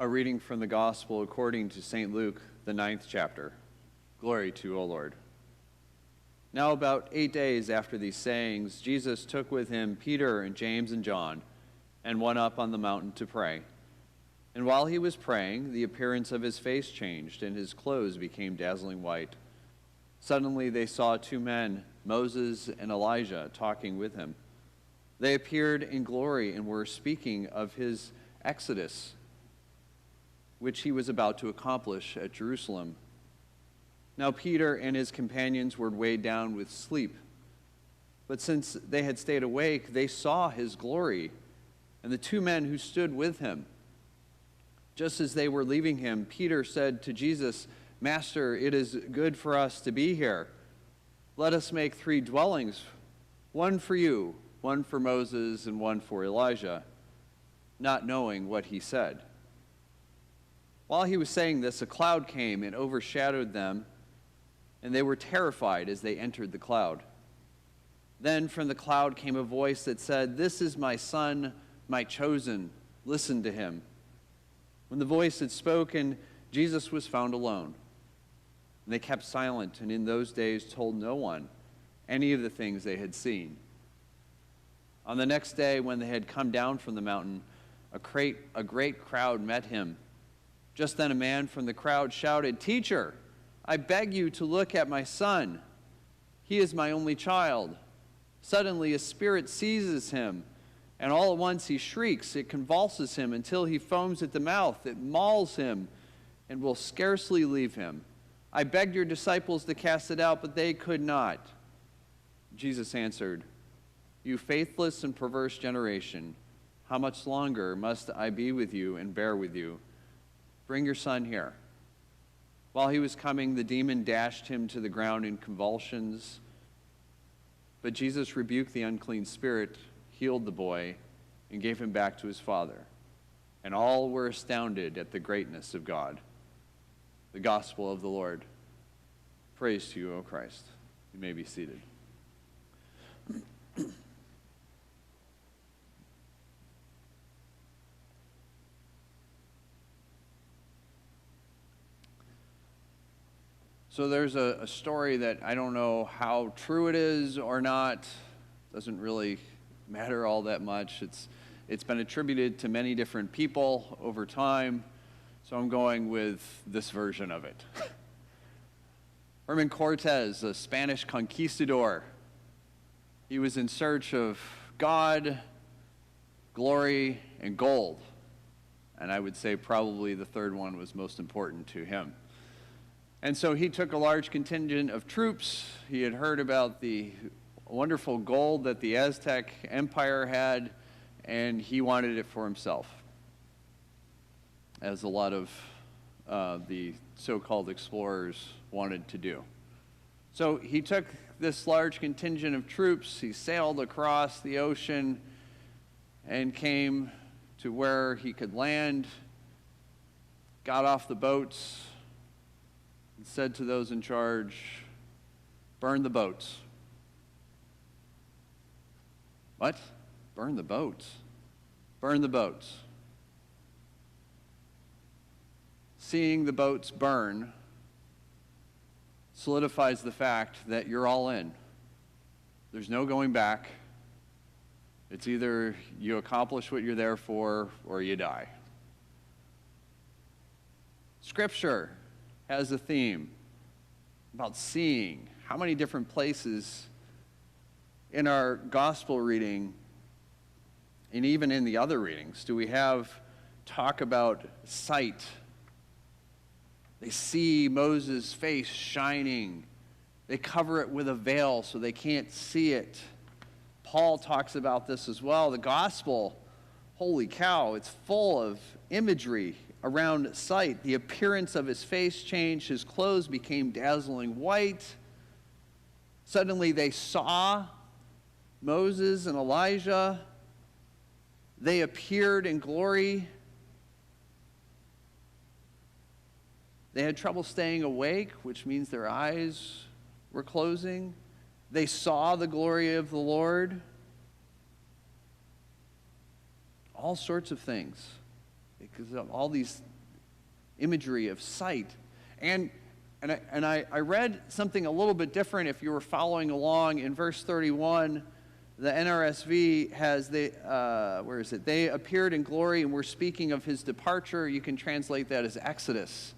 A reading from the Gospel according to St. Luke, the 9th chapter. Glory to you, O Lord. Now about 8 days after these sayings, Jesus took with him Peter and James and John, and went up on the mountain to pray. And while he was praying, the appearance of his face changed, and his clothes became dazzling white. Suddenly they saw two men, Moses and Elijah, talking with him. They appeared in glory and were speaking of his exodus, which he was about to accomplish at Jerusalem. Now Peter and his companions were weighed down with sleep. But since they had stayed awake, they saw his glory, and the two men who stood with him. Just as they were leaving him, Peter said to Jesus, "Master, it is good for us to be here. Let us make 3 dwellings, one for you, one for Moses, and one for Elijah," not knowing what he said. While he was saying this, a cloud came and overshadowed them, and they were terrified as they entered the cloud. Then from the cloud came a voice that said, "This is my son, my chosen. Listen to him." When the voice had spoken, Jesus was found alone. And they kept silent, and in those days told no one any of the things they had seen. On the next day, when they had come down from the mountain, a great crowd met him. Just then a man from the crowd shouted, "Teacher, I beg you to look at my son. He is my only child." Suddenly a spirit seizes him, and all at once he shrieks. It convulses him until he foams at the mouth. It mauls him and will scarcely leave him. I begged your disciples to cast it out, but they could not. Jesus answered, "You faithless and perverse generation, how much longer must I be with you and bear with you? Bring your son here." While he was coming, the demon dashed him to the ground in convulsions. But Jesus rebuked the unclean spirit, healed the boy, and gave him back to his father. And all were astounded at the greatness of God. The Gospel of the Lord. Praise to you, O Christ. You may be seated. So there's a story that I don't know how true it is or not. Doesn't really matter all that much. It's been attributed to many different people over time, so I'm going with this version of it. Herman Cortez, a Spanish conquistador, he was in search of God, glory, and gold, and I would say probably the third one was most important to him. And so he took a large contingent of troops. He had heard about the wonderful gold that the Aztec Empire had, and he wanted it for himself, as a lot of the so-called explorers wanted to do. So he took this large contingent of troops, he sailed across the ocean and came to where he could land, got off the boats, and said to those in charge, "Burn the boats." What? Burn the boats? Burn the boats. Seeing the boats burn solidifies the fact that you're all in. There's no going back. It's either you accomplish what you're there for or you die. Scripture has a theme about seeing. How many different places in our gospel reading, and even in the other readings, do we have talk about sight? They see Moses' face shining. They cover it with a veil so they can't see it. Paul talks about this as well. The gospel, holy cow, it's full of imagery around sight. The appearance of his face changed. His clothes became dazzling white. Suddenly they saw Moses and Elijah. They appeared in glory. They had trouble staying awake, which means their eyes were closing. They saw the glory of the Lord. All sorts of things. because of all these imagery of sight. And I read something a little bit different if you were following along. In verse 31, the NRSV has, where is it? They appeared in glory and were speaking of his departure. You can translate that as Exodus,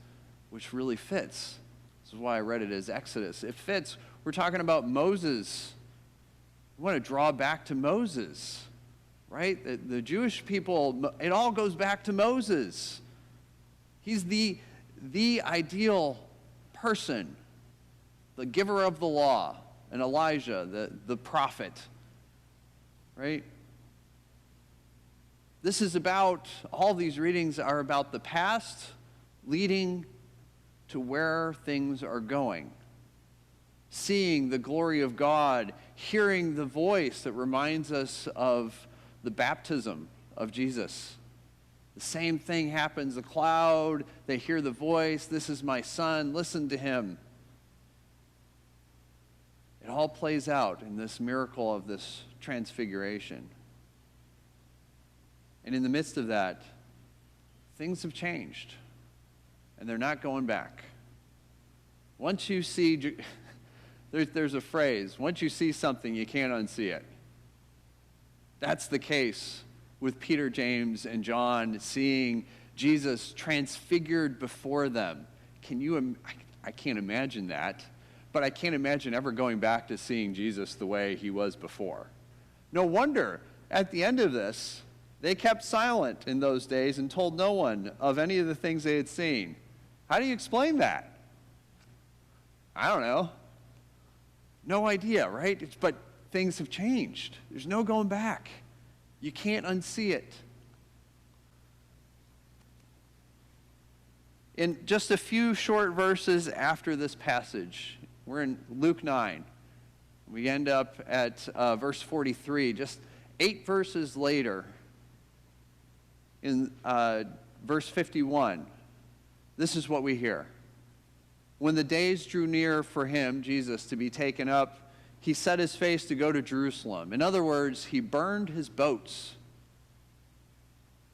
which really fits. This is why I read it as Exodus. It fits. We're talking about Moses. We want to draw back to Moses, right? The Jewish people, it all goes back to Moses. He's the ideal person, the giver of the law, and Elijah, the prophet, right? This is about, all these readings are about the past leading to where things are going. Seeing the glory of God, hearing the voice that reminds us of the baptism of Jesus. The same thing happens, a cloud, they hear the voice, this is my son, listen to him. It all plays out in this miracle of this transfiguration. And in the midst of that, things have changed, and they're not going back. Once you see, there's a phrase, once you see something, you can't unsee it. That's the case with Peter, James, and John, seeing Jesus transfigured before them. I can't imagine that, but I can't imagine ever going back to seeing Jesus the way he was before. No wonder, at the end of this, they kept silent in those days and told no one of any of the things they had seen. How do you explain that? I don't know. No idea, right? But things have changed. There's no going back. You can't unsee it. In just a few short verses after this passage, we're in Luke 9. We end up at verse 43. Just 8 verses later, in verse 51, this is what we hear. When the days drew near for him, Jesus, to be taken up, he set his face to go to Jerusalem. In other words, he burned his boats.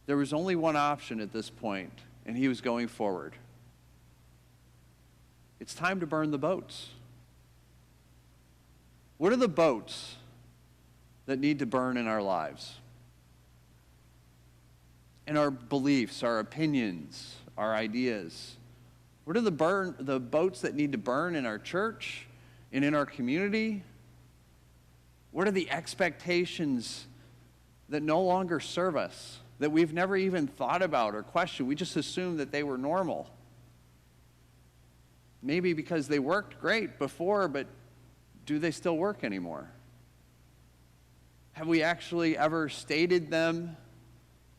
There was only one option at this point, and he was going forward. It's time to burn the boats. What are the boats that need to burn in our lives? In our beliefs, our opinions, our ideas. What are the boats that need to burn in our church and in our community? What are the expectations that no longer serve us, that we've never even thought about or questioned? We just assumed that they were normal. Maybe because they worked great before, but do they still work anymore? Have we actually ever stated them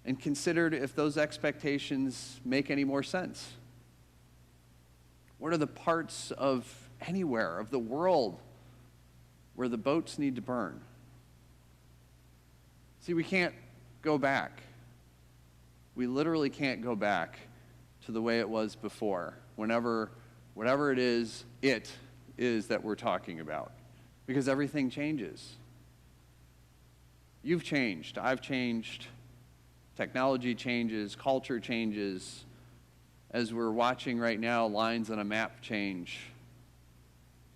and considered if those expectations make any more sense? What are the parts of anywhere, of the world, where the boats need to burn? See, we can't go back. We literally can't go back to the way it was before, whatever it is that we're talking about, because everything changes. You've changed, I've changed, technology changes, culture changes. As we're watching right now, lines on a map change.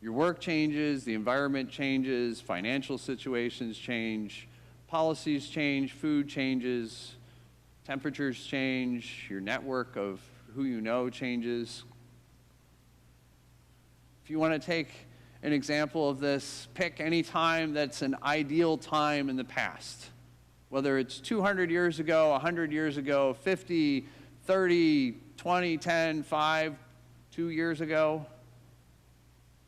Your work changes, the environment changes, financial situations change, policies change, food changes, temperatures change, your network of who you know changes. If you want to take an example of this, pick any time that's an ideal time in the past. Whether it's 200 years ago, 100 years ago, 50, 30, 20, 10, 5, 2 years ago.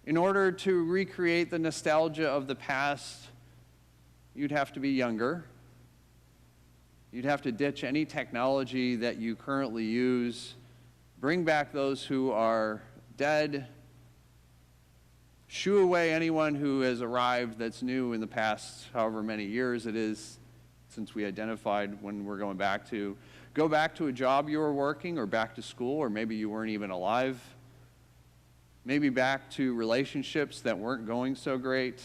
In order to recreate the nostalgia of the past, you'd have to be younger. You'd have to ditch any technology that you currently use, bring back those who are dead, shoo away anyone who has arrived that's new in the past however many years it is since we identified when we're going back to. Go back to a job you were working, or back to school, or maybe you weren't even alive. Maybe back to relationships that weren't going so great.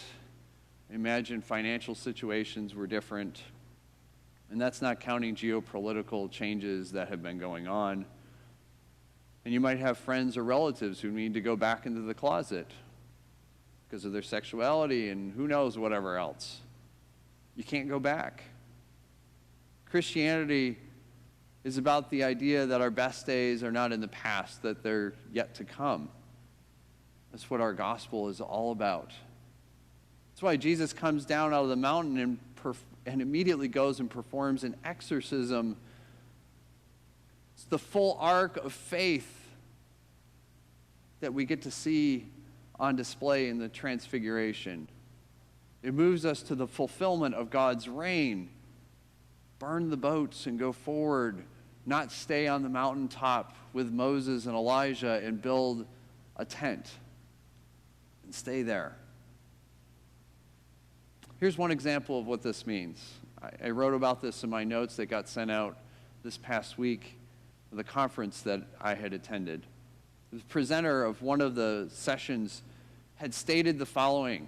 Imagine financial situations were different. And that's not counting geopolitical changes that have been going on. And you might have friends or relatives who need to go back into the closet because of their sexuality and who knows whatever else. You can't go back. Christianity is about the idea that our best days are not in the past, that they're yet to come. That's what our gospel is all about. That's why Jesus comes down out of the mountain and immediately goes and performs an exorcism. It's the full arc of faith that we get to see on display in the Transfiguration. It moves us to the fulfillment of God's reign. Burn the boats and go forward, not stay on the mountaintop with Moses and Elijah and build a tent and stay there. Here's one example of what this means. I wrote about this in my notes that got sent out this past week at the conference that I had attended. The presenter of one of the sessions had stated the following.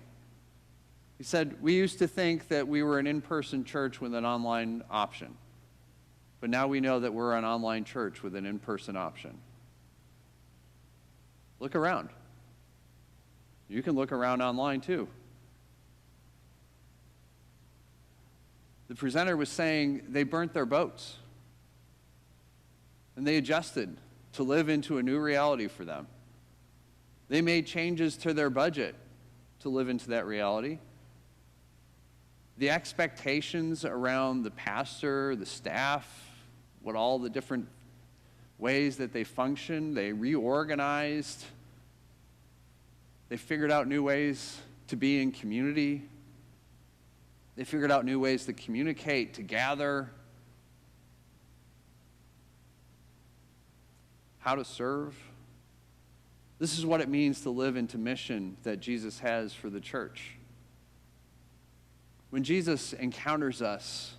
He said, "We used to think that we were an in-person church with an online option, but now we know that we're an online church with an in-person option." Look around. You can look around online too. The presenter was saying they burnt their boats and they adjusted to live into a new reality for them. They made changes to their budget to live into that reality. The expectations around the pastor, the staff, what all the different ways that they function, they reorganized. They figured out new ways to be in community. They figured out new ways to communicate, to gather, how to serve. This is what it means to live into mission that Jesus has for the church. When Jesus encounters us,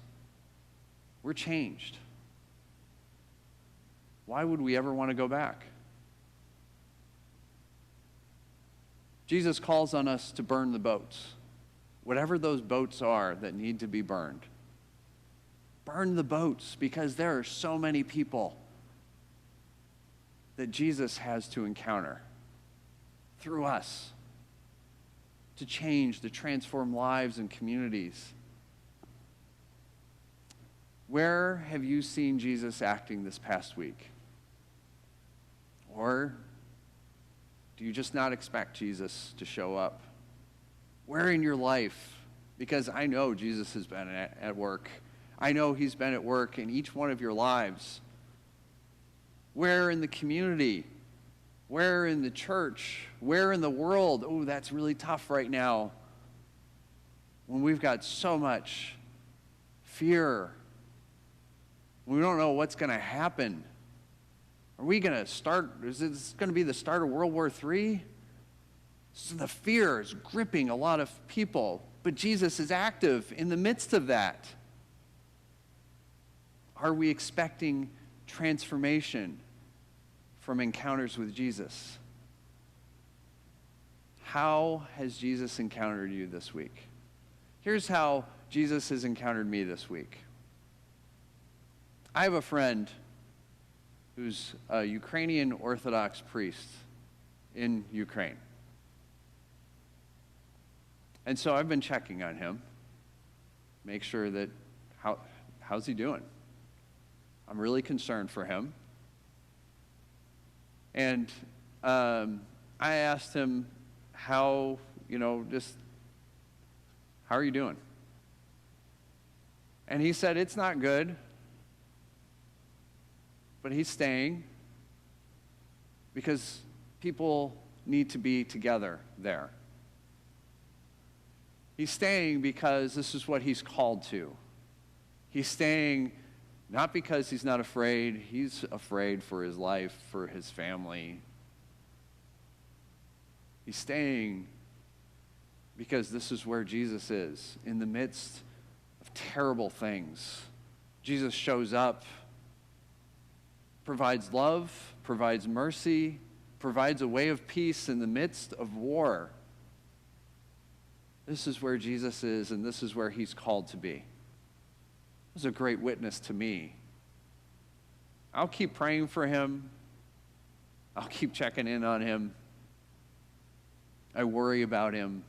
we're changed. Why would we ever want to go back? Jesus calls on us to burn the boats. Whatever those boats are that need to be burned. Burn the boats, because there are so many people that Jesus has to encounter through us to change, to transform lives and communities. Where have you seen Jesus acting this past week? Or do you just not expect Jesus to show up? Where in your life? Because I know Jesus has been at work. I know he's been at work in each one of your lives. Where in the community? Where in the church? Where in the world? Oh, that's really tough right now. When we've got so much fear. We don't know what's going to happen. Are we going to start? Is this going to be the start of World War III? So the fear is gripping a lot of people, but Jesus is active in the midst of that. Are we expecting transformation from encounters with Jesus? How has Jesus encountered you this week? Here's how Jesus has encountered me this week. I have a friend who's a Ukrainian Orthodox priest in Ukraine. And so I've been checking on him, make sure that, how's he doing? I'm really concerned for him. And I asked him, how are you doing? And he said, it's not good, but he's staying because people need to be together there. He's staying because this is what he's called to. He's staying not because he's not afraid. He's afraid for his life, for his family. He's staying because this is where Jesus is. In the midst of terrible things, Jesus shows up, provides love, provides mercy, provides a way of peace in the midst of war. This is where Jesus is, and this is where he's called to be. was a great witness to me. I'll keep praying for him. I'll keep checking in on him. I worry about him,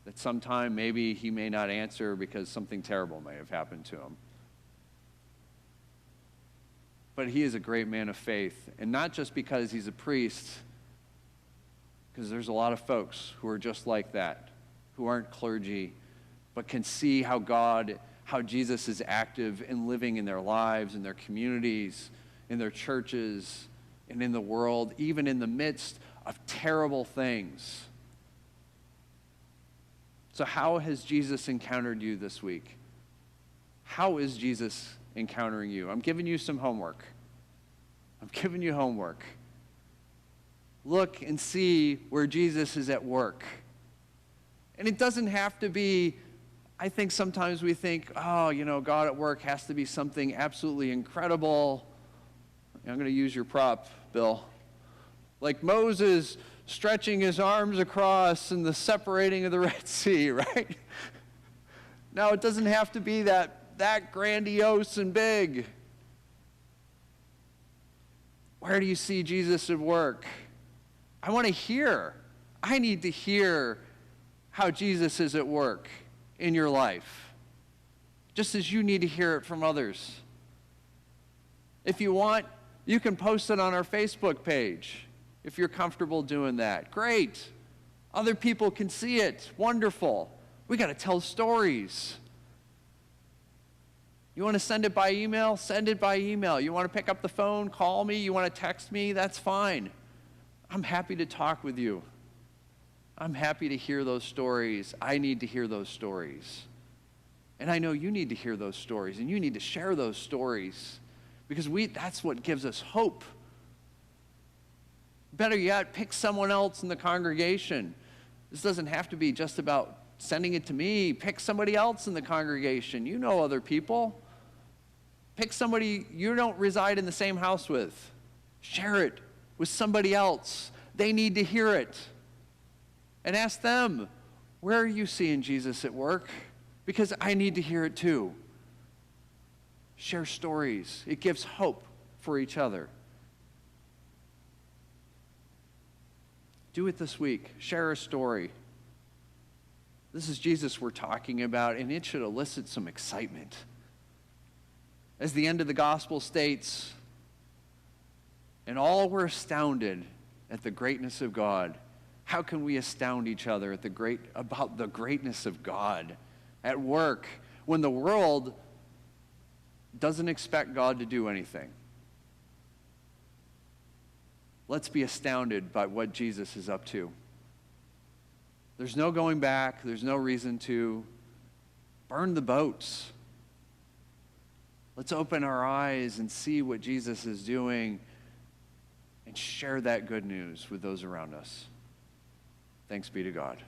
that sometime maybe he may not answer because something terrible may have happened to him. But he is a great man of faith, and not just because he's a priest, because there's a lot of folks who are just like that, who aren't clergy, but can see how Jesus is active and living in their lives, in their communities, in their churches, and in the world, even in the midst of terrible things. So how has Jesus encountered you this week? How is Jesus encountering you? I'm giving you some homework. I'm giving you homework. Look and see where Jesus is at work. And it doesn't have to be, I think sometimes we think, God at work has to be something absolutely incredible. I'm going to use your prop, Bill. Like Moses stretching his arms across and the separating of the Red Sea, right? No, it doesn't have to be that grandiose and big. Where do you see Jesus at work? I want to hear. I need to hear how Jesus is at work in your life, just as you need to hear it from others. If you want, you can post it on our Facebook page. If you're comfortable doing that, great. Other people can see it. Wonderful. We got to tell stories. You want to send it by email? Send it by email. You want to pick up the phone, call me, you want to text me? That's fine. I'm happy to talk with you. I'm happy to hear those stories. I need to hear those stories. And I know you need to hear those stories, and you need to share those stories, because that's what gives us hope. Better yet, pick someone else in the congregation. This doesn't have to be just about sending it to me. Pick somebody else in the congregation. You know other people. Pick somebody you don't reside in the same house with. Share it with somebody else. They need to hear it. And ask them, where are you seeing Jesus at work? Because I need to hear it too. Share stories. It gives hope for each other. Do it this week. Share a story. This is Jesus we're talking about, and it should elicit some excitement. As the end of the gospel states, and all were astounded at the greatness of God. How can we astound each other about the greatness of God at work when the world doesn't expect God to do anything? Let's be astounded by what Jesus is up to. There's no going back. There's no reason to burn the boats. Let's open our eyes and see what Jesus is doing and share that good news with those around us. Thanks be to God.